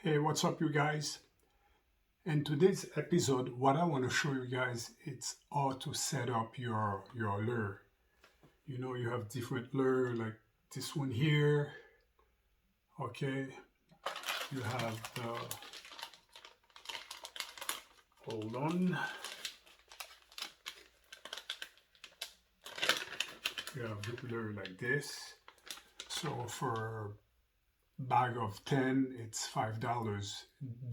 Hey, what's up, you guys? In today's episode, what I want to show you guys is how to set up your lure. You know, you have different lure like this one here. Okay, you have the hold on. You have lure like this. So for bag of 10 it's $5.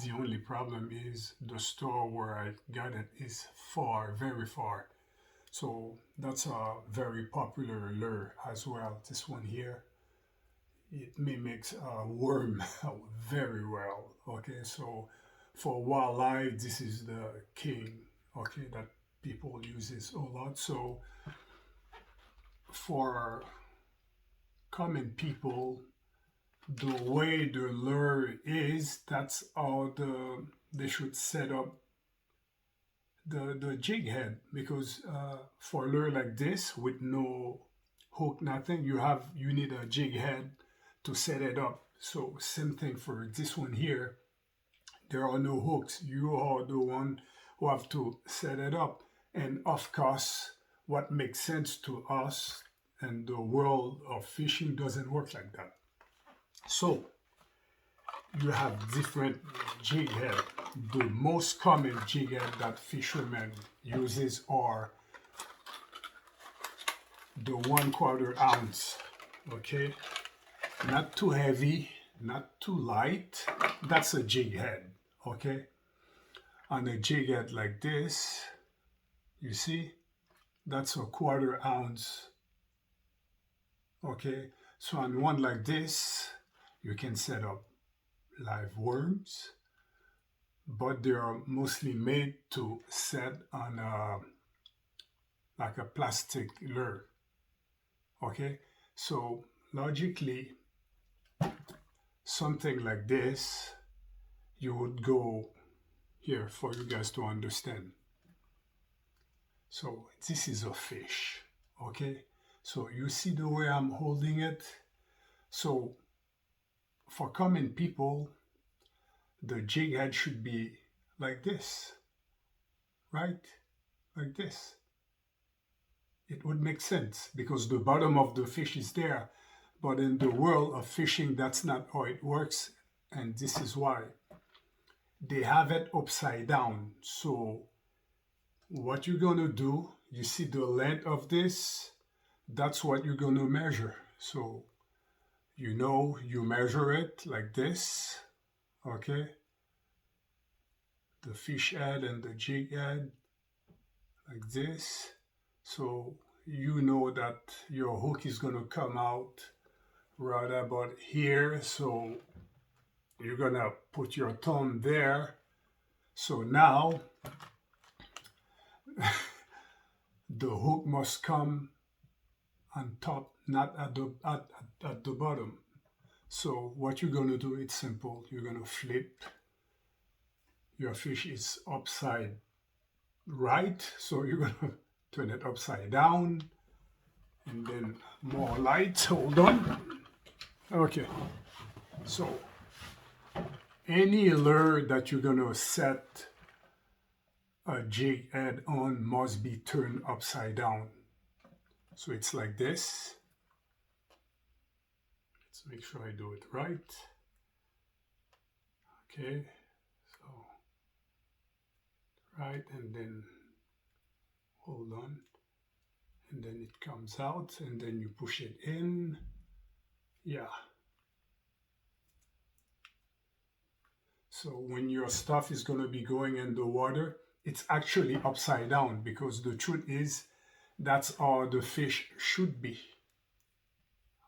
The only problem is the store where I got it is far, very far, so that's a very popular lure as well. This one here, it mimics a worm very well. Okay, so for walleye this is the king, okay, that people uses a lot. So for common people, the way the lure is, that's how they should set up the jig head, because for a lure like this with no hook, nothing, you need a jig head to set it up. So same thing for this one here, there are no hooks, you are the one who have to set it up. And of course, what makes sense to us and the world of fishing doesn't work like that. So you have different jig head. The most common jig head that fishermen uses are the 1/4 ounce. Okay, not too heavy, not too light. That's a jig head. Okay, on a jig head like this, you see, that's a 1/4 ounce. Okay, so on one like this, you can set up live worms, but they are mostly made to set on like a plastic lure. Okay, so logically, something like this, you would go here for you guys to understand. So this is a fish. Okay, so you see the way I'm holding it. So for common people, the jig head should be like this, right? Like this. It would make sense because the bottom of the fish is there. But in the world of fishing, that's not how it works. And this is why they have it upside down. So what you're going to do, you see the length of this, that's what you're going to measure. So you know, you measure it like this. Okay, the fish head and the jig head like this. So you know that your hook is going to come out right about here. So you're going to put your thumb there. So now the hook must come on top, not at the bottom. So what you're going to do, it's simple. You're going to flip. Your fish is upside right, so you're going to turn it upside down, and then more light. Hold on. Okay, so any lure that you're going to set a jig head on must be turned upside down. So it's like this. Let's make sure I do it right. Okay, so right, and then hold on, and then it comes out, and then you push it in. Yeah. So when your stuff is going to be going in the water, it's actually upside down, because the truth is that's how the fish should be.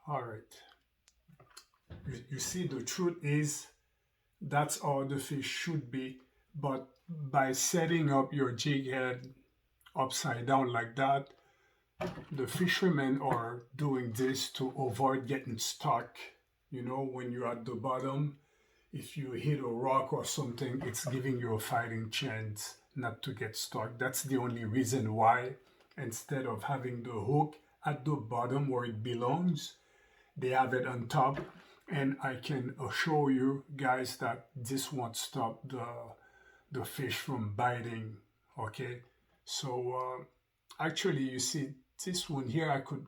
All right. You see, the truth is that's how the fish should be, but by setting up your jig head upside down like that, the fishermen are doing this to avoid getting stuck. You know, when you're at the bottom, if you hit a rock or something, it's giving you a fighting chance not to get stuck. That's the only reason why, instead of having the hook at the bottom where it belongs, they have it on top. And I can assure you guys that this won't stop the fish from biting. Okay, so actually, you see, this one here I could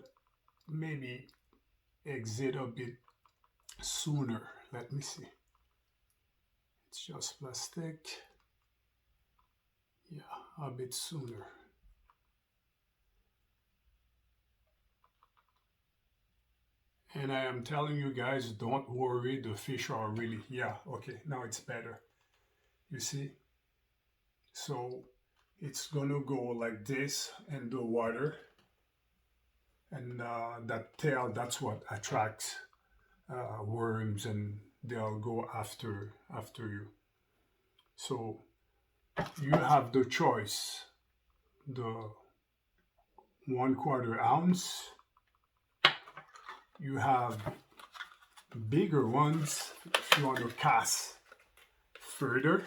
maybe exit a bit sooner. Let me see. It's just plastic. Yeah, a bit sooner. And I am telling you guys, don't worry, the fish are really, yeah, okay, now it's better. You see? So it's gonna go like this in the water, and that tail, that's what attracts worms, and they'll go after you. So you have the choice, the 1/4 ounce. You have bigger ones if you want to cast further.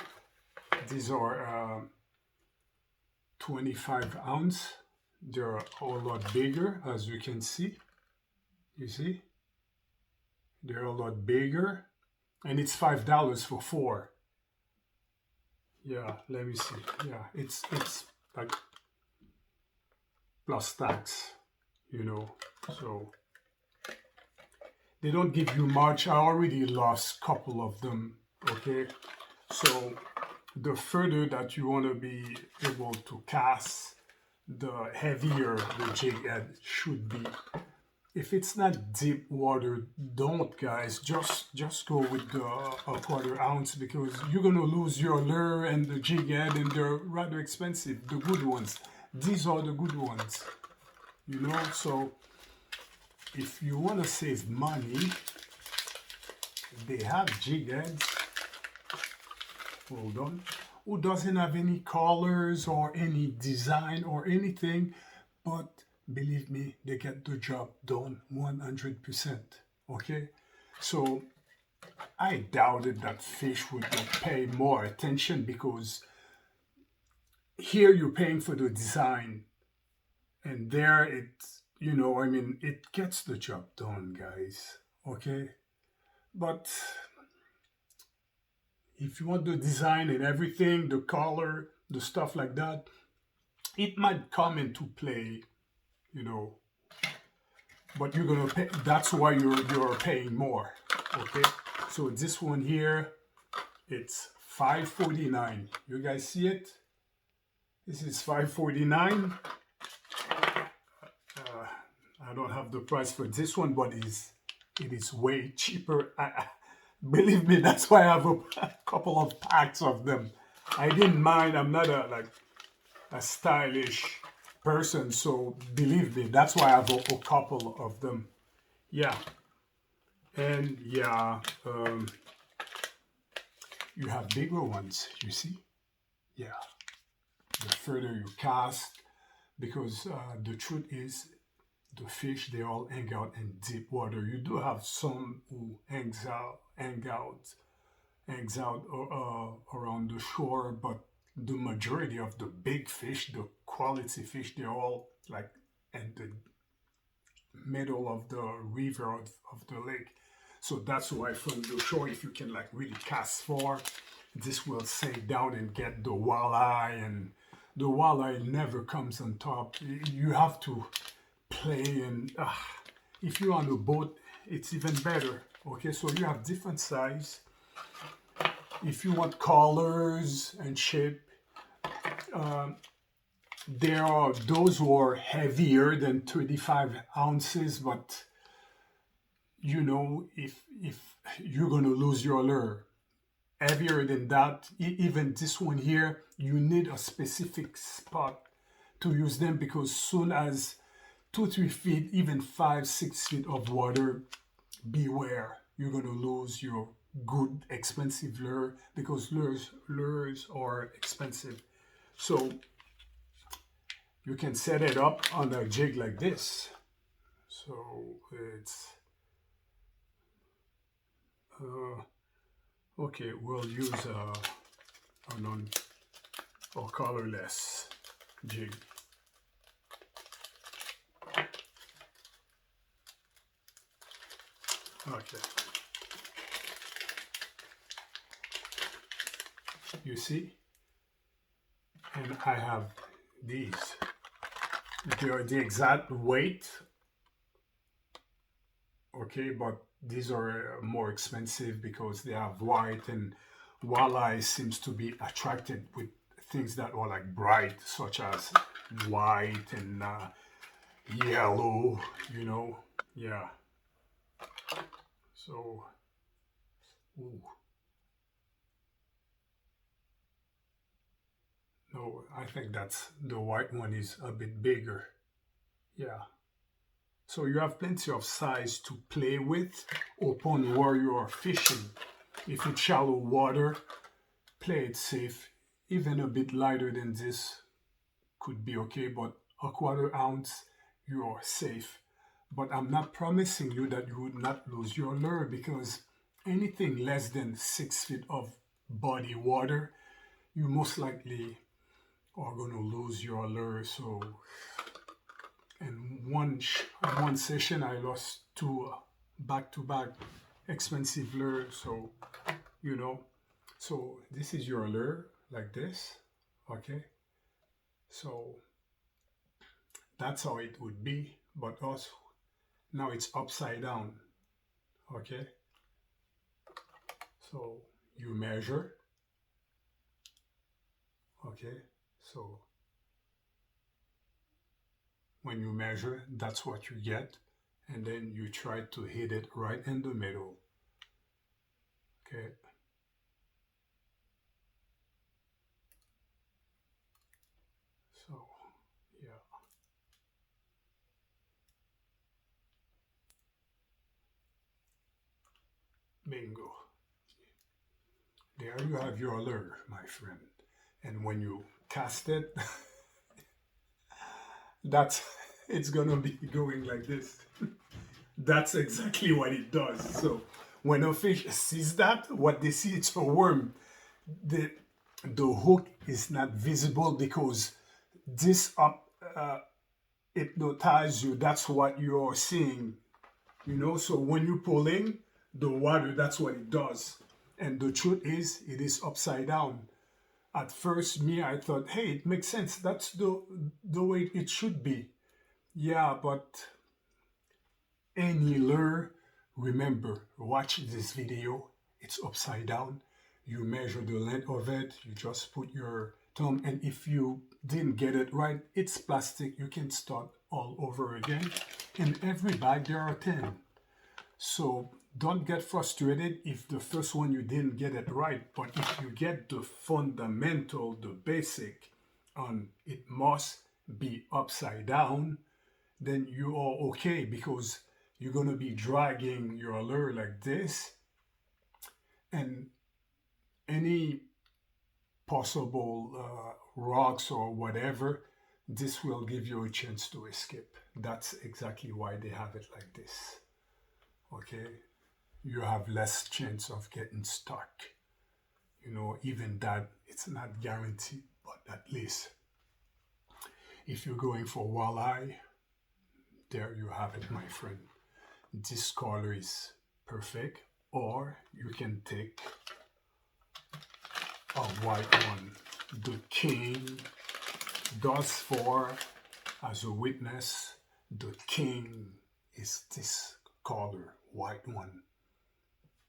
These are 25 ounce. They're a whole lot bigger, as you can see. You see? They're a lot bigger. And it's $5 for 4. Yeah, let me see. Yeah, it's like plus tax, you know. So they don't give you much. I already lost a couple of them, okay? So the further that you want to be able to cast, the heavier the jig head should be. If it's not deep water, don't, guys. Just go with the 1/4 ounce, because you're gonna lose your lure and the jig head, and they're rather expensive. The good ones. These are the good ones. You know, so if you want to save money, they have jig heads. Hold on. Who doesn't have any colors or any design or anything, but believe me, they get the job done 100%. Okay? So I doubted that fish would pay more attention, because here you're paying for the design, and there it's, you know, I mean, it gets the job done, guys. Okay? But if you want the design and everything, the color, the stuff like that, it might come into play, you know. But you're gonna pay. That's why you're paying more. Okay. So this one here, it's $5.49. You guys see it? This is $5.49. I don't have the price for this one, but it is way cheaper. Believe me, that's why I have a couple of packs of them. I didn't mind. I'm not a stylish person, so believe me, that's why I have a couple of them. Yeah. And yeah, you have bigger ones, you see? Yeah. The further you cast, because the truth is, the fish, they all hang out in deep water. You do have some who hangs out around the shore, but the majority of the big fish, the quality fish, they're all like in the middle of the river of the lake. So that's why from the shore, if you can like really cast far, this will sink down and get the walleye, and the walleye never comes on top. You have to play, and if you're on a boat, it's even better. Okay, so you have different size. If you want colors and shape, there are those who are heavier than 35 ounces, but you know, if you're gonna lose your lure. Heavier than that, even this one here, you need a specific spot to use them, because soon as 2-3 feet, even 5-6 feet of water, beware, you're gonna lose your good expensive lure, because lures are expensive. So you can set it up on a jig like this. So it's okay. We'll use a colorless jig. Okay. You see? And I have these. They are the exact weight, okay, but these are more expensive because they have white, and walleye seems to be attracted with things that are like bright, such as white and yellow, you know. Yeah. So, ooh, no, I think that's the white one is a bit bigger. Yeah. So you have plenty of size to play with upon where you are fishing. If it's shallow water, play it safe. Even a bit lighter than this could be okay, but a quarter ounce, you are safe. But I'm not promising you that you would not lose your lure, because anything less than 6 feet of body water, you most likely are going to lose your lure. So, in one session, I lost two back-to-back expensive lures. So, you know, so this is your lure like this, okay? So that's how it would be, but also now it's upside down, okay? So you measure, okay? So when you measure, that's what you get, and then you try to hit it right in the middle, okay? So yeah, bingo. There you have your lure, my friend. And when you cast it, that's it's gonna be going like this. That's exactly what it does. So when a fish sees that, what they see it's a worm. The the hook is not visible because this up hypnotize you. That's what you're seeing. You know, so when you're pulling the water, that's what it does. And the truth is, it is upside down. At first, me, I thought, hey, it makes sense. That's the way it should be. Yeah, but any lure, remember, watch this video. It's upside down. You measure the length of it. You just put your thumb, and if you didn't get it right, it's plastic. You can start all over again. In every bag, there are 10. So don't get frustrated if the first one you didn't get it right, but if you get the fundamental, the basic, on it must be upside down, then you are okay, because you're going to be dragging your lure like this, and any possible rocks or whatever, this will give you a chance to escape. That's exactly why they have it like this. Okay, you have less chance of getting stuck. You know, even that, it's not guaranteed, but at least if you're going for walleye, there you have it, my friend. This color is perfect, or you can take a white one. The king does for, as a witness, the king is this color, white one.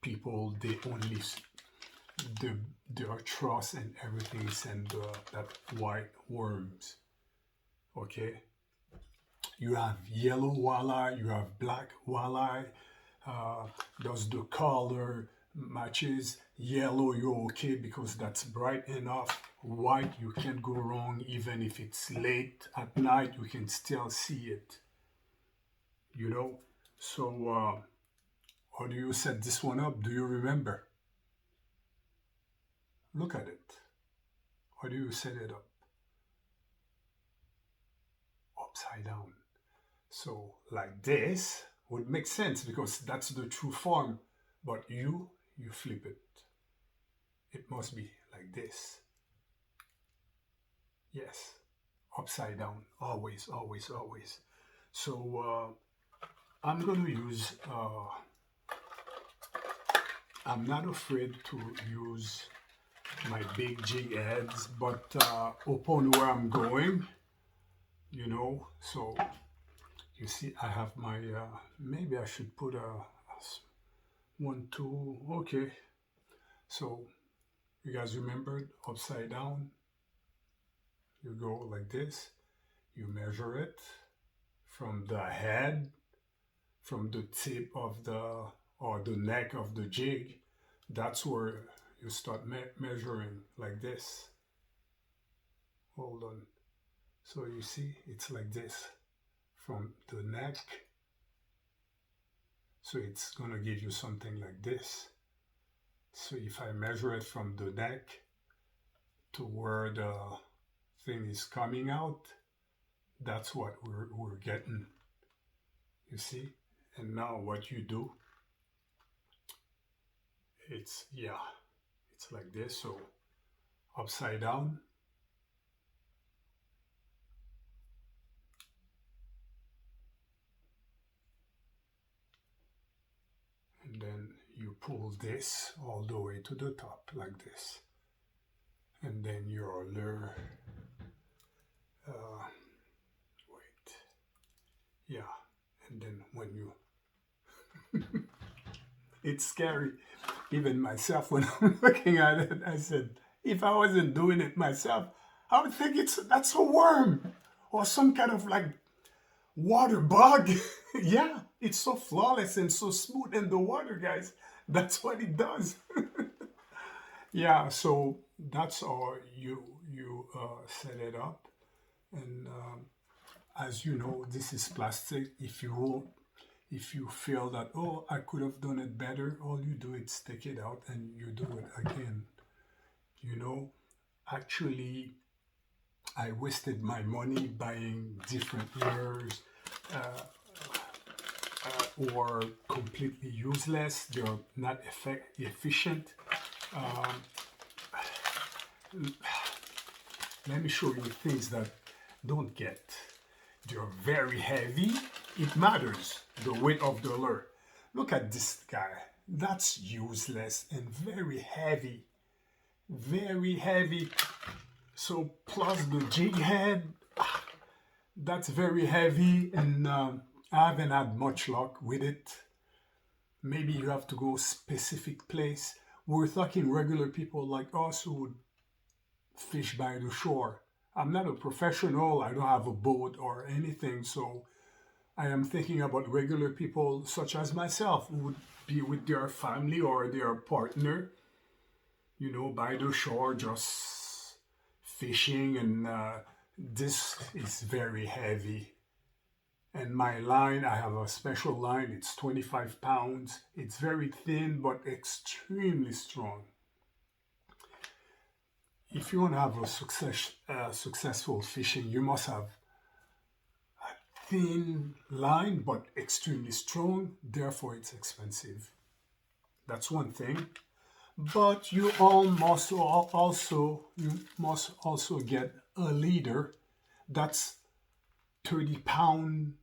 People, they only the their trust and everything is in that white worms. Okay, you have yellow walleye, you have black walleye. Does the color matches? Yellow, you're okay because that's bright enough. White, you can't go wrong. Even if it's late at night, you can still see it, you know. So how do you set this one up? Do you remember? Look at it. How do you set it up? Upside down. So like this would make sense because that's the true form. But you flip it. It must be like this. Yes, upside down, always, always, always. So I'm going to use, I'm not afraid to use my big jig heads, but upon where I'm going, you know, so you see I have my, maybe I should put a 1, 2, okay. So you guys remembered upside down, you go like this, you measure it from the head, from the tip of the, or the neck of the jig. That's where you start measuring like this. Hold on. So you see, it's like this from the neck. So it's gonna give you something like this. So if I measure it from the neck to where the thing is coming out, that's what we're getting. You see? And now what you do, it's, yeah, it's like this. So upside down, and then you pull this all the way to the top like this, and then your lure, wait, yeah, and then when you it's scary. Even myself, when I'm looking at it, I said, if I wasn't doing it myself, I would think that's a worm or some kind of like water bug. Yeah, it's so flawless and so smooth in the water, guys. That's what it does. Yeah, so that's how you set it up. And as you know, this is plastic. If you feel that, oh, I could have done it better, all you do is take it out and you do it again. You know, actually, I wasted my money buying different lures or completely useless. They're not efficient. Let me show you things that don't get. They're very heavy. It matters, the weight of the lure. Look at this guy. That's useless and very heavy. Very heavy. So plus the jig head, that's very heavy, and I haven't had much luck with it. Maybe you have to go specific place. We're talking regular people like us who would fish by the shore. I'm not a professional. I don't have a boat or anything, so I am thinking about regular people such as myself who would be with their family or their partner, you know, by the shore, just fishing, and this is very heavy. And my line, I have a special line, it's 25 pounds. It's very thin, but extremely strong. If you want to have a successful fishing, you must have a thin line, but extremely strong. Therefore, it's expensive. That's one thing. But you must also get a leader that's 30-pound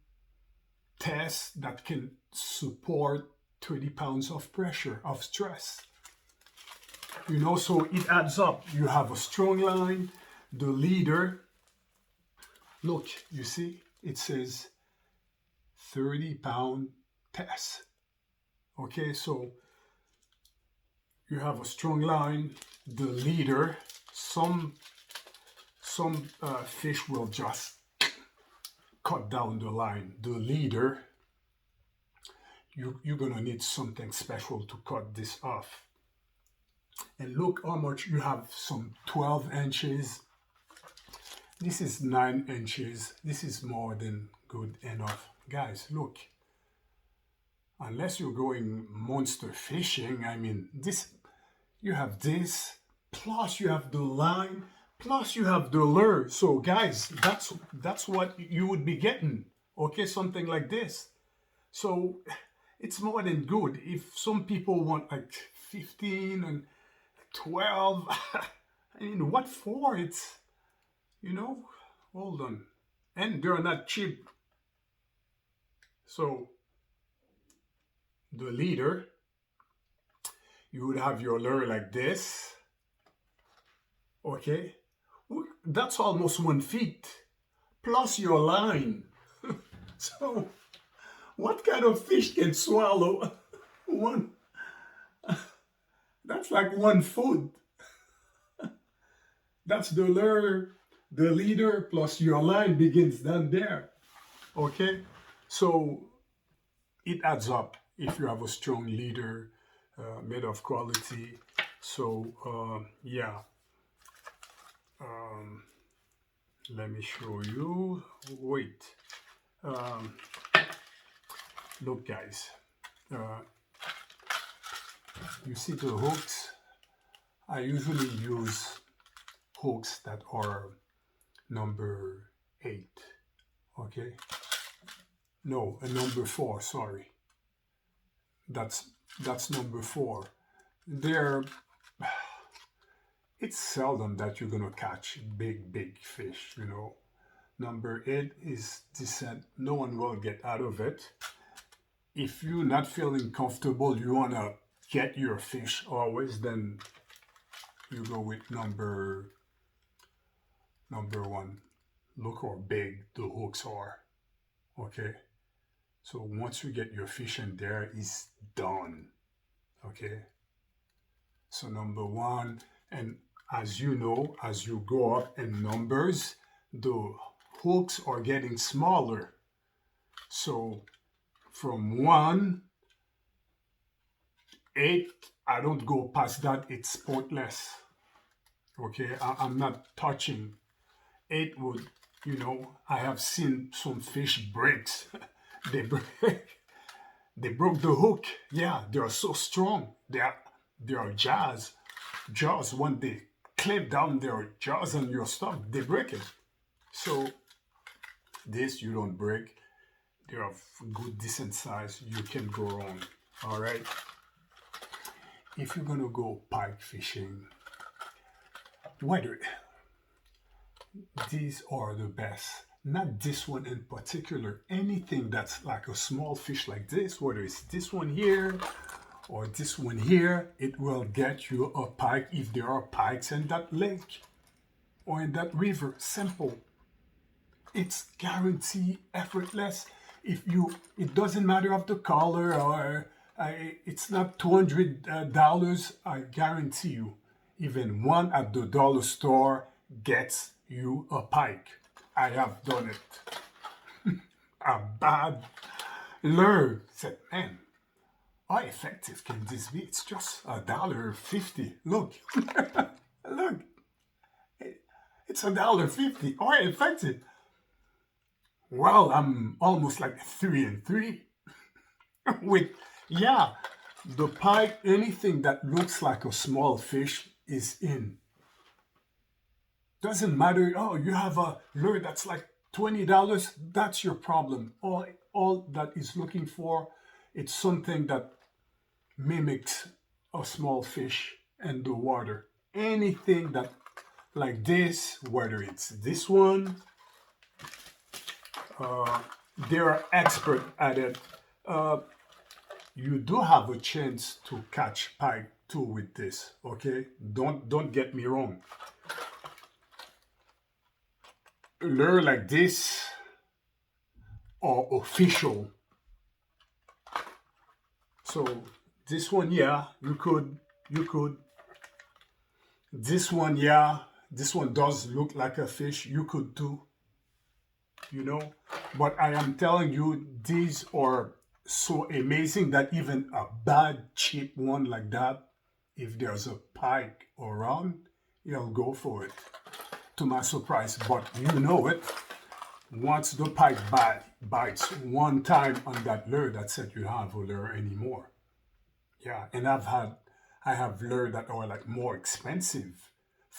test that can support 30 pounds of pressure, of stress. You know, so it adds up. You have a strong line, the leader. Look, you see, it says 30-pound test. Okay, so you have a strong line, the leader. Some fish will just cut down the line. The leader, you're gonna need something special to cut this off. And look how much you have, some 12 inches. This is 9 inches. This is more than good enough. Guys, look. Unless you're going monster fishing, I mean, this, you have this, plus you have the line, plus you have the lure. So guys, that's what you would be getting. Okay, something like this. So it's more than good. If some people want like 15 and 12, I mean, what for? It's, you know, hold on. And they're not cheap. So the leader, you would have your lure like this. Okay, that's almost 1 feet plus your line. So what kind of fish can swallow one? That's like 1 foot. That's the lure, the leader plus your line begins down there. Okay, so it adds up if you have a strong leader made of quality. So yeah, um, let me show you. Wait, um, look, guys. Uh, you see the hooks? I usually use hooks that are number 8. Okay, no, a number 4. Sorry, that's number 4. They're It's seldom that you're gonna catch big fish, you know. Number 8 is decent. No one will get out of it. If you're not feeling comfortable, you wanna get your fish always, then you go with number 1. Look how big the hooks are. Okay. So once you get your fish in there, it's done. Okay. So number 1, and as you know, as you go up in numbers, the hooks are getting smaller. So from 1, 8, I don't go past that, it's pointless. Okay, I'm not touching. 8 would, you know, I have seen some fish breaks. they break, they broke the hook. Yeah, they are so strong. They are jaws. Jaws, when they clamp down their jaws on your stuff, they break it. So this you don't break. They're of good, decent size. You can go wrong. All right. If you're gonna go pike fishing, whether these are the best, not this one in particular. Anything that's like a small fish like this, whether it's this one here or this one here, it will get you a pike if there are pikes in that lake or in that river. Simple. It's guaranteed effortless. It doesn't matter of the color or it's not $200. I guarantee you, even one at the dollar store gets you a pike. I have done it. A bad lure said, man, how effective can this be? It's just $1.50. Look, look, it's $1.50. How effective? Well, I'm almost like 3 and 3 with, yeah, the pike. Anything that looks like a small fish is in. Doesn't matter. Oh, you have a lure that's like $20. That's your problem. All that is looking for, it's something that mimics a small fish in the water. Anything that like this, whether it's this one, they're expert at it. You do have a chance to catch pike too with this. Okay, don't get me wrong. Lure like this are official. So this one, yeah, you could. This one, yeah, this one does look like a fish. You could too, you know. But I am telling you, these are so amazing that even a bad, cheap one like that, if there's a pike around, you'll go for it. To my surprise, but you know it. Once the pike bites one time on that lure, that's it. You don't have a lure anymore. Yeah, and I have lure that are like more expensive,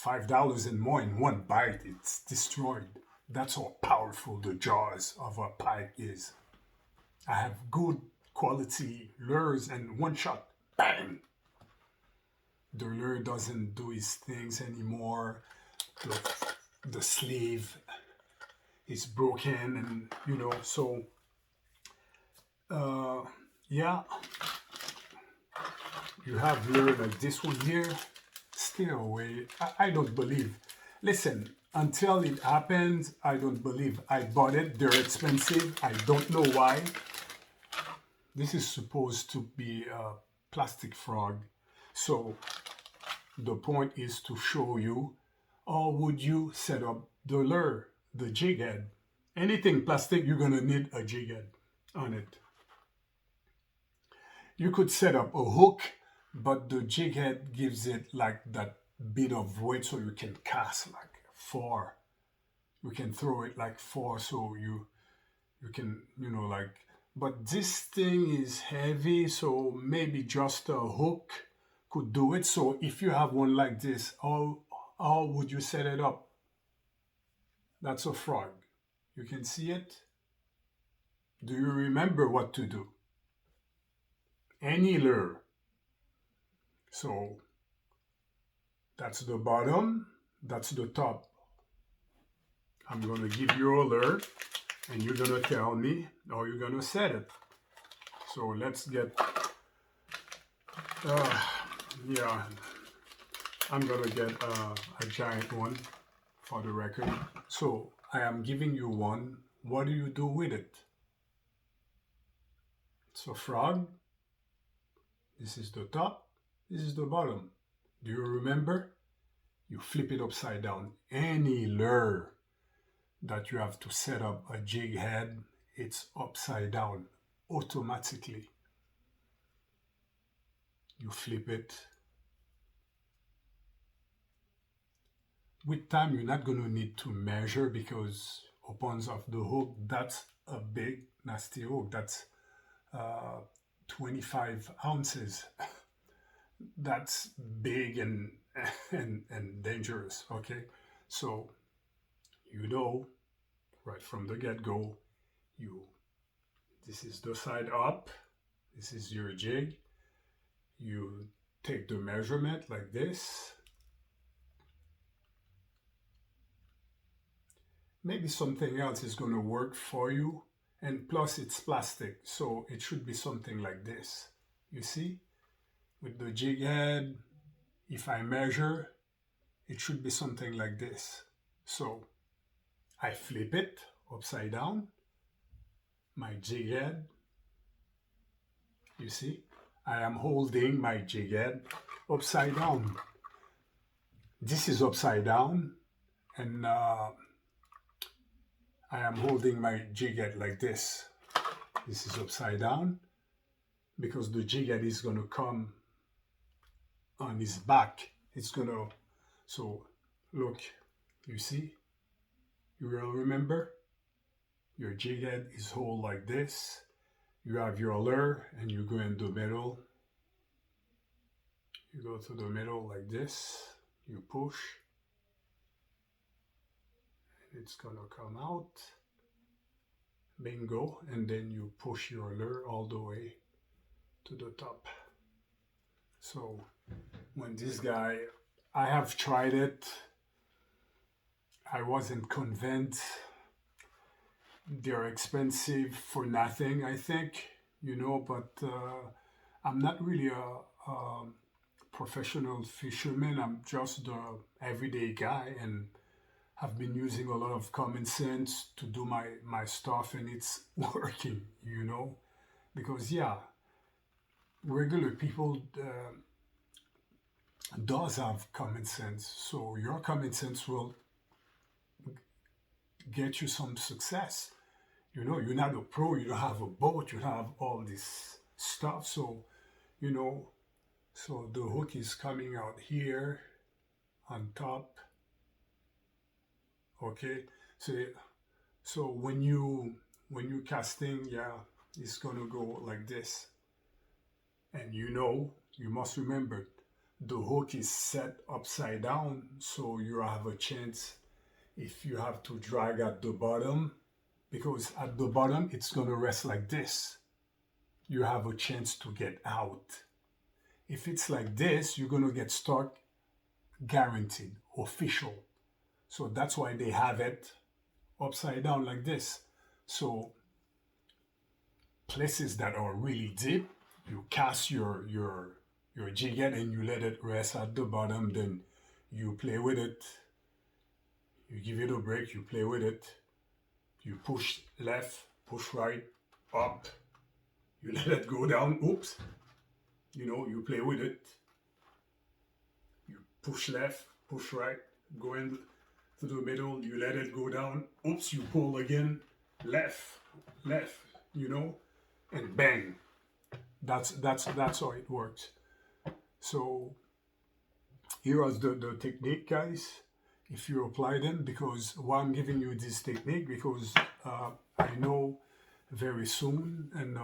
$5 and more in one bite. It's destroyed. That's how powerful the jaws of a pike is. I have good quality lures and one shot, bang. The lure doesn't do his things anymore. The sleeve is broken, and you know, so yeah, you have lure like this one here, stay away. I don't believe. Listen, until it happens, I don't believe. I bought it. They're expensive. I don't know why. This is supposed to be a plastic frog. So the point is to show you how would you set up the lure, the jig head. Anything plastic, you're going to need a jig head on it. You could set up a hook, but the jig head gives it like that bit of weight so you can cast like 4. You can throw it like 4 so you can, like, but this thing is heavy, so maybe just a hook could do it. So if you have one like this, how would you set it up? That's a frog. You can see it. Do you remember what to do? Any lure. So that's the bottom, that's the top. I'm going to give you a lure and you're going to tell me how you're going to set it. So let's get, yeah, I'm going to get a giant one for the record. So I am giving you one. What do you do with it? It's a frog. This is the top. This is the bottom. Do you remember? You flip it upside down. Any lure that you have to set up a jig head, it's upside down automatically. You flip it. With time, you're not going to need to measure because opens of the hook, that's a big, nasty hook. That's 25 ounces. That's big and dangerous, okay? So, right from the get-go, this is the side up, this is your jig. You take the measurement like this. Maybe something else is going to work for you, and plus it's plastic, so it should be something like this. You see? With the jig head, if I measure, it should be something like this. So I flip it upside down, my jig head. You see, I am holding my jig head upside down. This is upside down, and I am holding my jig head like this. This is upside down because the jig head is going to come on his back. It's going to, so look, you see, you will remember your jig head is hold like this. You have your lure and you go in the middle. You go to the middle like this. You push. And it's going to come out. Bingo. And then you push your lure all the way to the top. So when this guy, I have tried it. I wasn't convinced. They're expensive for nothing, I think, but I'm not really a professional fisherman. I'm just the everyday guy, and I've been using a lot of common sense to do my stuff, and it's working, because, yeah, regular people does have common sense. So your common sense will get you some success. You're not a pro, you don't have a boat, you have all this stuff. So, so the hook is coming out here on top. Okay, so when you casting, yeah, it's gonna go like this. And you must remember the hook is set upside down, so you have a chance if you have to drag at the bottom, because at the bottom it's going to rest like this. You have a chance to get out. If it's like this, you're going to get stuck, guaranteed, official. So that's why they have it upside down like this. So places that are really deep, you cast your jig head and you let it rest at the bottom, then You play with it. You give it a break. You play with it. You push left, push right, up. You let it go down. Oops. You play with it. You push left, push right, go in to the middle. You let it go down. Oops. You pull again. Left, left. And bang. That's how it works. So here is the technique, guys. If you apply them, because why I'm giving you this technique, because I know very soon, in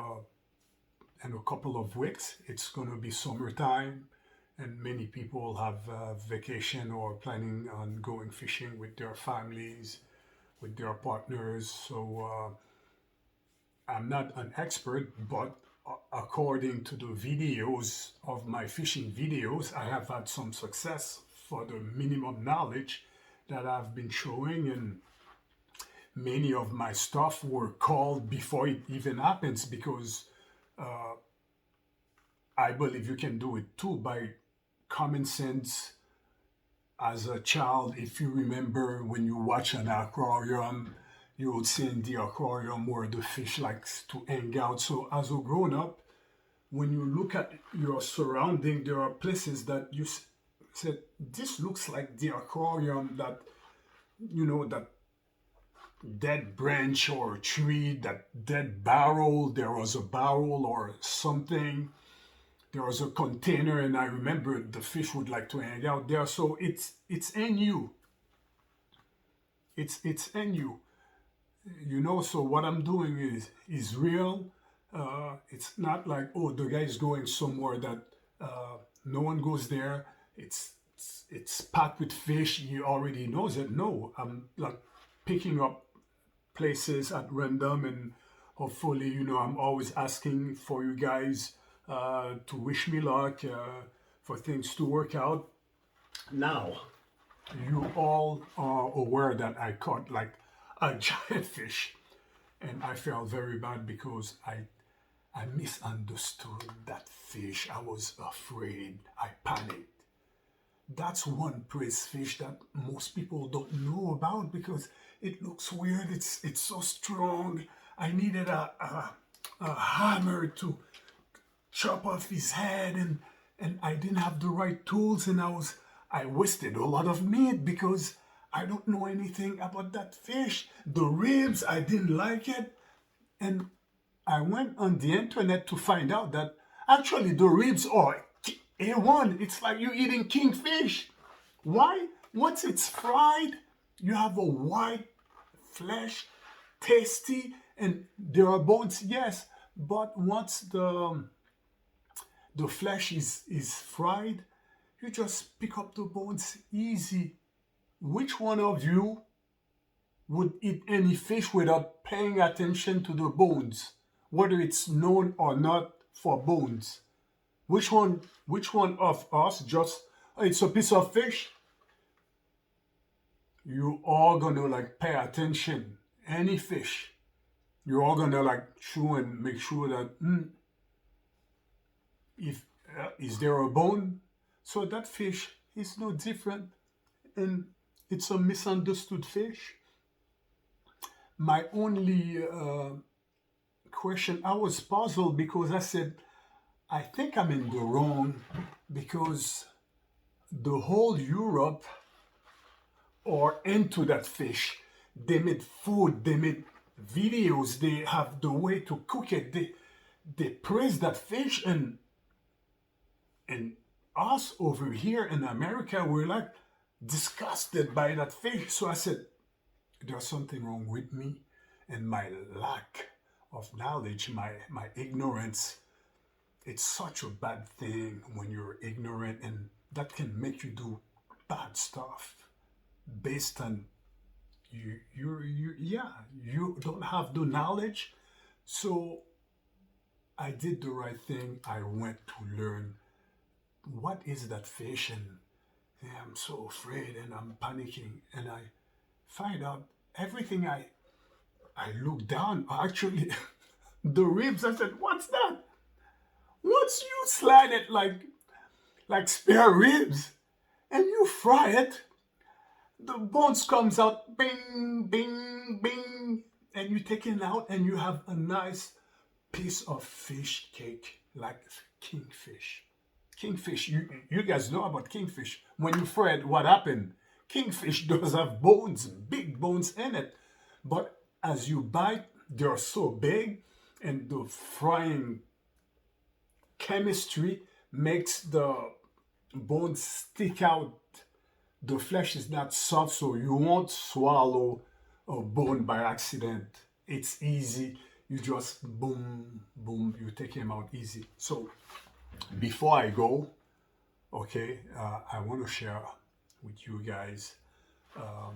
a couple of weeks, it's going to be summertime, and many people have vacation or planning on going fishing with their families, with their partners. So I'm not an expert, but according to the videos of my fishing videos, I have had some success for the minimum knowledge that I've been showing, and many of my stuff were called before it even happens, because I believe you can do it too by common sense. As a child, if you remember when you watch an aquarium, you would see in the aquarium where the fish likes to hang out. So as a grown up, when you look at your surrounding, there are places that you said, this looks like the aquarium, that that dead branch or tree, that dead barrel. There was a barrel or something. There was a container, and I remember the fish would like to hang out there. So it's in you. It's in you. So what I'm doing is real. It's not like, oh, the guy is going somewhere that no one goes there. It's packed with fish. He already knows it. No, I'm like picking up places at random, and hopefully, I'm always asking for you guys to wish me luck, for things to work out. Now, you all are aware that I caught like a giant fish, and I felt very bad because I misunderstood that fish. I was afraid. I panicked. That's one praise fish that most people don't know about, because it looks weird. It's so strong. I needed a hammer to chop off his head, and I didn't have the right tools, and I wasted a lot of meat because I don't know anything about that fish. The ribs, I didn't like it, and I went on the internet to find out that actually the ribs are A1. It's like you're eating kingfish. Why? Once it's fried, you have a white flesh, tasty, and there are bones, yes, but once the flesh is fried, you just pick up the bones easy. Which one of you would eat any fish without paying attention to the bones, whether it's known or not for bones? Which one of us just, it's a piece of fish? You are gonna like pay attention. Any fish, you're all gonna like chew and make sure that if is there a bone? So that fish is no different, and it's a misunderstood fish. My only question, I was puzzled because I said, I think I'm in the wrong, because the whole Europe are into that fish. They made food, they made videos, they have the way to cook it. They praise that fish, and us over here in America, we're like disgusted by that fish. So I said, there's something wrong with me and my lack of knowledge, my ignorance. It's such a bad thing when you're ignorant, and that can make you do bad stuff based on you don't have the knowledge. So I did the right thing. I went to learn what is that fish, and I'm so afraid and I'm panicking, and I find out everything. I look down, actually the ribs. I said, what's that? Once you slide it like spare ribs, and you fry it, the bones comes out, bing, bing, bing, and you take it out, and you have a nice piece of fish cake, like kingfish. Kingfish, you guys know about kingfish. When you fry it, what happened? Kingfish does have bones, big bones in it. But as you bite, they're so big, and the frying chemistry makes the bones stick out. The flesh is not soft, so you won't swallow a bone by accident. It's easy. You just boom, boom, you take him out easy. So before I go, okay, I want to share with you guys. A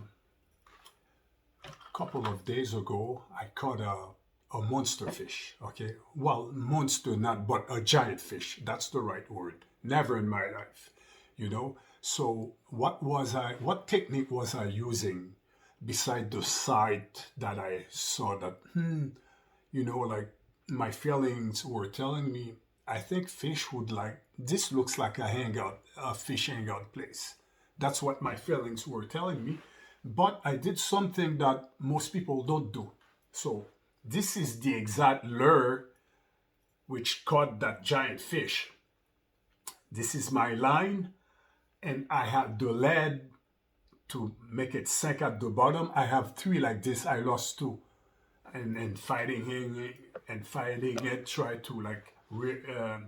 couple of days ago, I caught a monster fish. Okay, well, monster not, but a giant fish. That's the right word. Never in my life, you know. So what technique was I using beside the sight that I saw that, like my feelings were telling me, I think fish would like, this looks like a fish hangout place. That's what my feelings were telling me. But I did something that most people don't do. So this is the exact lure which caught that giant fish. This is my line, and I have the lead to make it sink at the bottom. I have 3 like this. I lost 2, and fighting it, try to like reel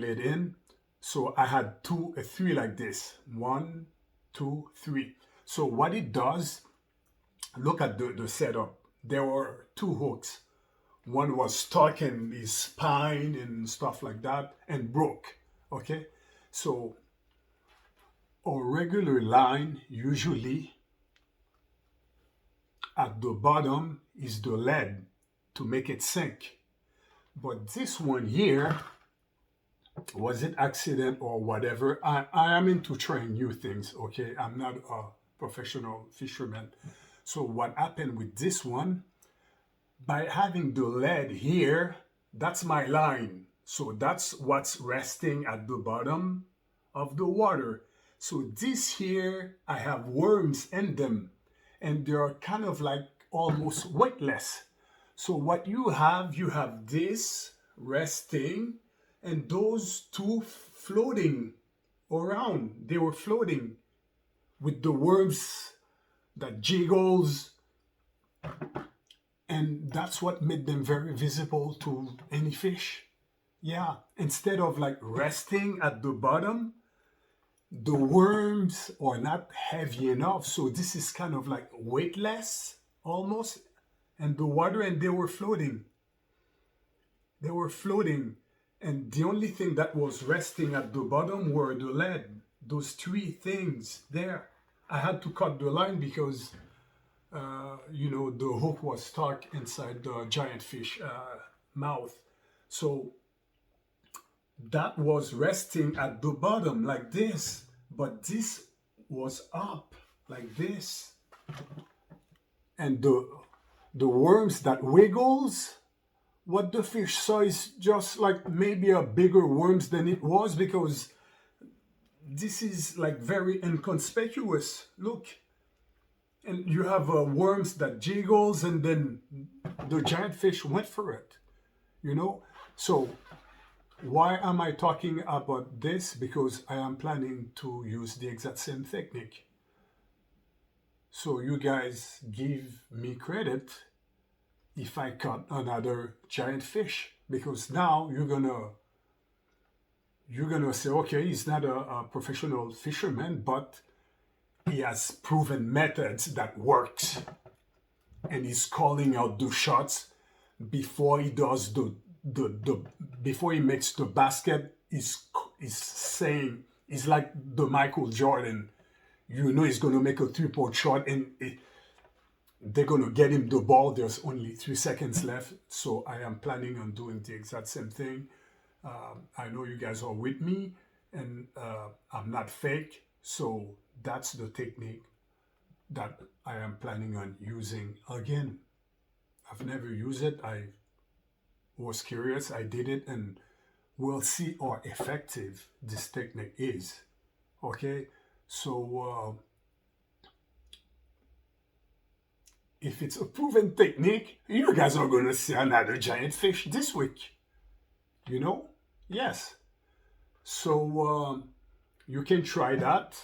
it in. So I had 3 like this. 1, 2, 3. So what it does, look at the setup. There were 2 hooks. One was stuck in his spine and stuff like that and broke. Okay, so a regular line usually at the bottom is the lead to make it sink. But this one here, was it accident or whatever? I am into trying new things, okay? I'm not a professional fisherman. So what happened with this one, by having the lead here, that's my line. So that's what's resting at the bottom of the water. So this here, I have worms in them, and they're kind of like almost weightless. So what you have this resting, and those 2 floating around. They were floating with the worms that jiggles, and that's what made them very visible to any fish. Yeah, instead of like resting at the bottom, the worms are not heavy enough, so this is kind of like weightless almost, and the water, and they were floating. They were floating, and the only thing that was resting at the bottom were the lead. Those 3 things there. I had to cut the line because, the hook was stuck inside the giant fish mouth. So that was resting at the bottom like this, but this was up like this. And the worms that wiggles, what the fish saw is just like maybe a bigger worms than it was, because this is like very inconspicuous. Look, and you have worms that jiggles, and then the giant fish went for it, So why am I talking about this? Because I am planning to use the exact same technique. So you guys give me credit if I caught another giant fish, because now you're gonna say, okay, he's not a professional fisherman, but he has proven methods that works, and he's calling out the shots before he does the before he makes the basket. Is saying, he's like the Michael Jordan. He's gonna make a 3-point shot, and they're going to get him the ball. There's only 3 seconds left. So I am planning on doing the exact same thing. I know you guys are with me, and I'm not fake. So that's the technique that I am planning on using again. I've never used it. I was curious. I did it. And we'll see how effective this technique is. Okay, so if it's a proven technique, you guys are going to see another giant fish this week. You know? Yes. So you can try that,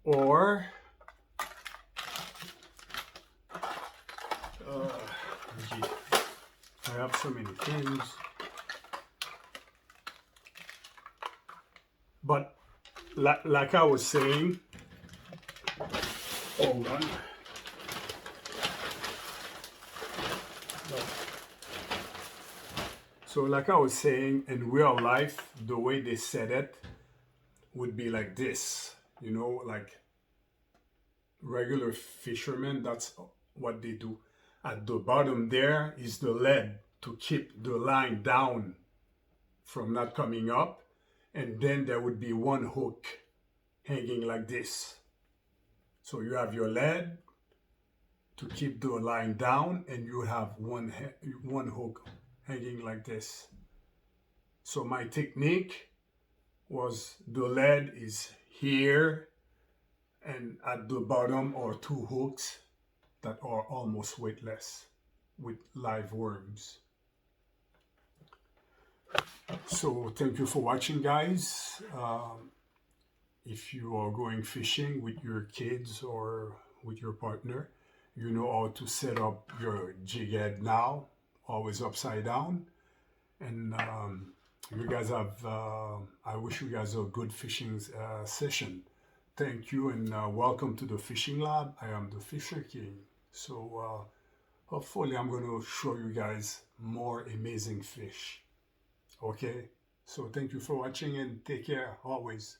or gee, I have so many things. But like I was saying, hold on. So like I was saying, in real life, the way they said it would be like this, you know, like regular fishermen, that's what they do. At the bottom there is the lead to keep the line down from not coming up. And then there would be one hook hanging like this. So you have your lead to keep the line down, and you have one hook hanging like this. So my technique was the lead is here, and at the bottom are two hooks that are almost weightless with live worms. So thank you for watching, guys. If you are going fishing with your kids or with your partner, you know how to set up your jig head now, always upside down. And you guys have, I wish you guys a good fishing session. Thank you, and welcome to the Fishing Lab. I am the Fisher King. So hopefully I'm going to show you guys more amazing fish. Okay, so thank you for watching, and take care always.